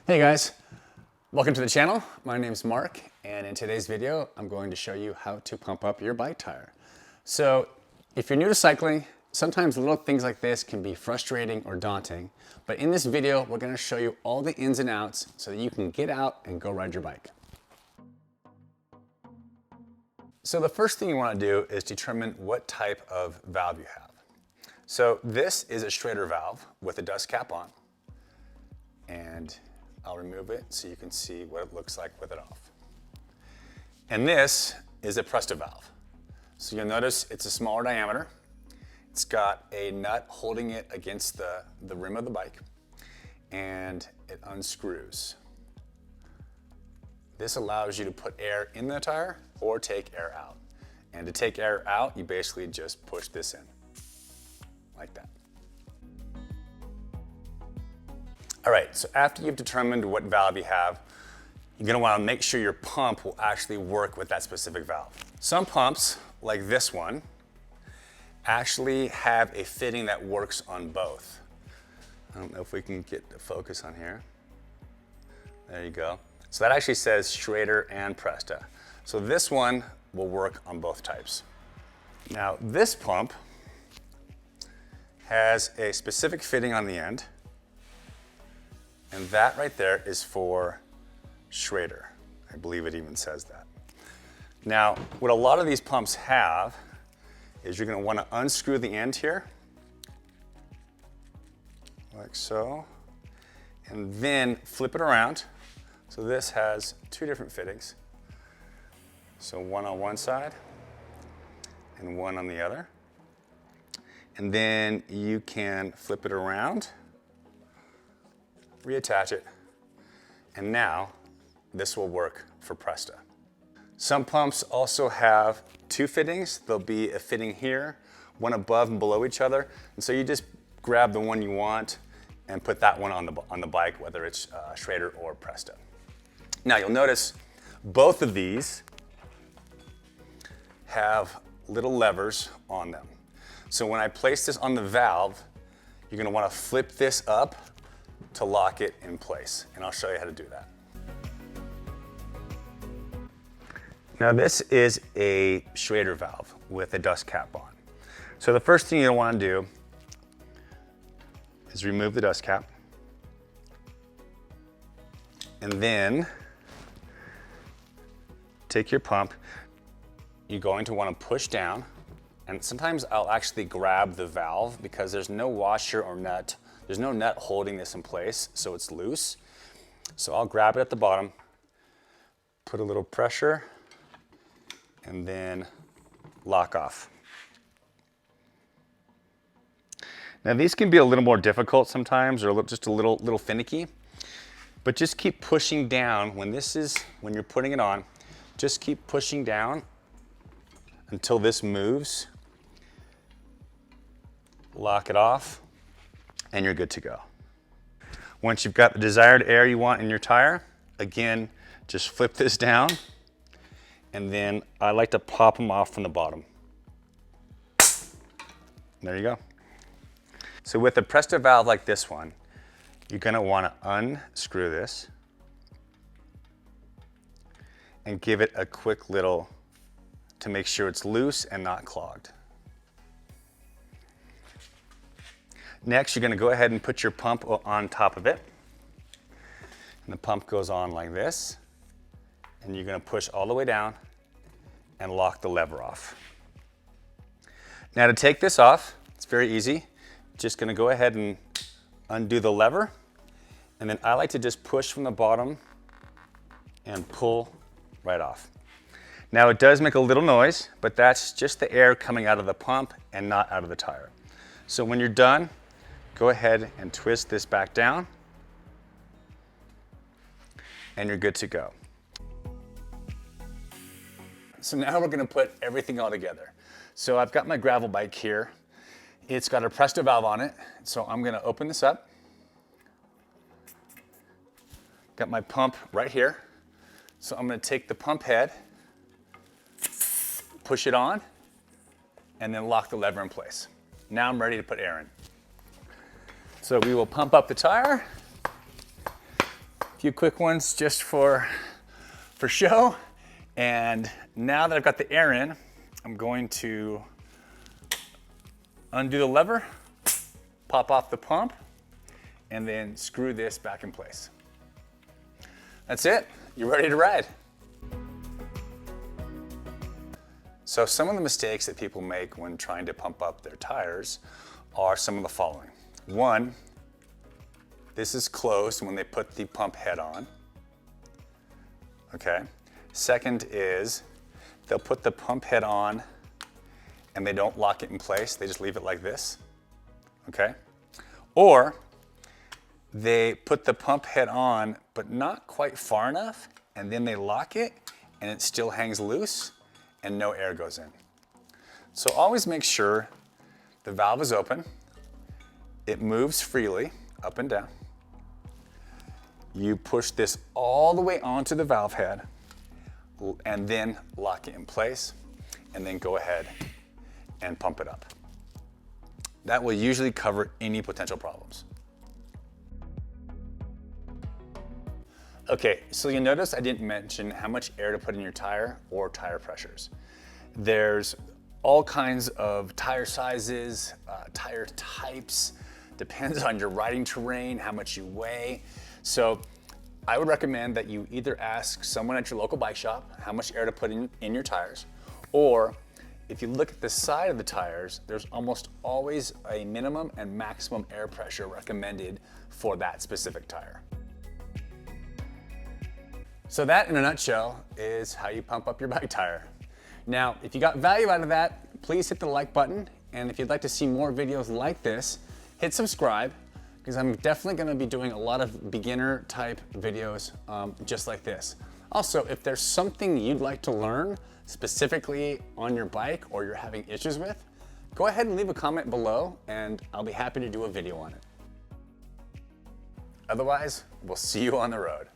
Hey guys, welcome to the channel. My name is Mark, and in today's video, I'm going to show you how to pump up your bike tire. So if you're new to cycling, sometimes little things like this can be frustrating or daunting, but in this video, we're going to show you all the ins and outs so that you can get out and go ride your bike. So the first thing you want to do is determine what type of valve you have. So this is a Schrader valve with a dust cap on, and I'll remove it so you can see what it looks like with it off. And this is a Presta valve. So you'll notice it's a smaller diameter. It's got a nut holding it against the rim of the bike, and it unscrews. This allows you to put air in the tire or take air out. And to take air out, you basically just push this in, like that. All right, so after you've determined what valve you have, you're gonna wanna make sure your pump will actually work with that specific valve. Some pumps, like this one, actually have a fitting that works on both. I don't know if we can get the focus on here. There you go. So that actually says Schrader and Presta. So this one will work on both types. Now this pump has a specific fitting on the end, and that right there is for Schrader. I believe it even says that. Now, what a lot of these pumps have is you're gonna wanna unscrew the end here, like so, and then flip it around. So this has two different fittings. So one on one side and one on the other. And then you can flip it around, reattach it, and now this will work for Presta. Some pumps also have two fittings. There'll be a fitting here, one above and below each other. And so you just grab the one you want and put that one on the bike, whether it's Schrader or Presta. Now you'll notice both of these have little levers on them. So when I place this on the valve, you're gonna wanna flip this up to lock it in place. And I'll show you how to do that. Now this is a Schrader valve with a dust cap on. So the first thing you're gonna wanna do is remove the dust cap. And then take your pump. You're going to want to push down, and sometimes I'll actually grab the valve because there's no washer or nut. There's no nut holding this in place, so it's loose. So I'll grab it at the bottom, put a little pressure, and then lock off. Now these can be a little more difficult sometimes, or just a little finicky, but just keep pushing down when you're putting it on. Just keep pushing down until this moves. Lock it off, and you're good to go. Once you've got the desired air you want in your tire, again, just flip this down, and then I like to pop them off from the bottom. There you go. So with a Presta valve like this one, you're gonna wanna unscrew this and give it a quick little to make sure it's loose and not clogged. Next, you're gonna go ahead and put your pump on top of it. And the pump goes on like this. And you're gonna push all the way down and lock the lever off. Now to take this off, it's very easy. Just gonna go ahead and undo the lever. And then I like to just push from the bottom and pull right off. Now it does make a little noise, but that's just the air coming out of the pump and not out of the tire. So when you're done, go ahead and twist this back down, and you're good to go. So now we're gonna put everything all together. So I've got my gravel bike here. It's got a Presta valve on it. So I'm gonna open this up. Got my pump right here. So I'm gonna take the pump head, push it on, and then lock the lever in place. Now I'm ready to put air in. So we will pump up the tire, few quick ones just for show. And now that I've got the air in, I'm going to undo the lever, pop off the pump, and then screw this back in place. That's it, you're ready to ride. So some of the mistakes that people make when trying to pump up their tires are some of the following. One, this is closed when they put the pump head on. Okay. Second is they'll put the pump head on and they don't lock it in place. They just leave it like this. Okay. Or they put the pump head on but not quite far enough, and then they lock it and it still hangs loose and no air goes in. So always make sure the valve is open, it moves freely up and down. You push this all the way onto the valve head and then lock it in place, and then go ahead and pump it up. That will usually cover any potential problems. Okay, so you'll notice I didn't mention how much air to put in your tire or tire pressures. There's all kinds of tire sizes, tire types, depends on your riding terrain, how much you weigh. So I would recommend that you either ask someone at your local bike shop how much air to put in your tires, or if you look at the side of the tires, there's almost always a minimum and maximum air pressure recommended for that specific tire. So that, in a nutshell, is how you pump up your bike tire. Now, if you got value out of that, please hit the like button, and if you'd like to see more videos like this, hit subscribe, because I'm definitely going to be doing a lot of beginner type videos just like this. Also, if there's something you'd like to learn specifically on your bike or you're having issues with, go ahead and leave a comment below and I'll be happy to do a video on it. Otherwise, we'll see you on the road.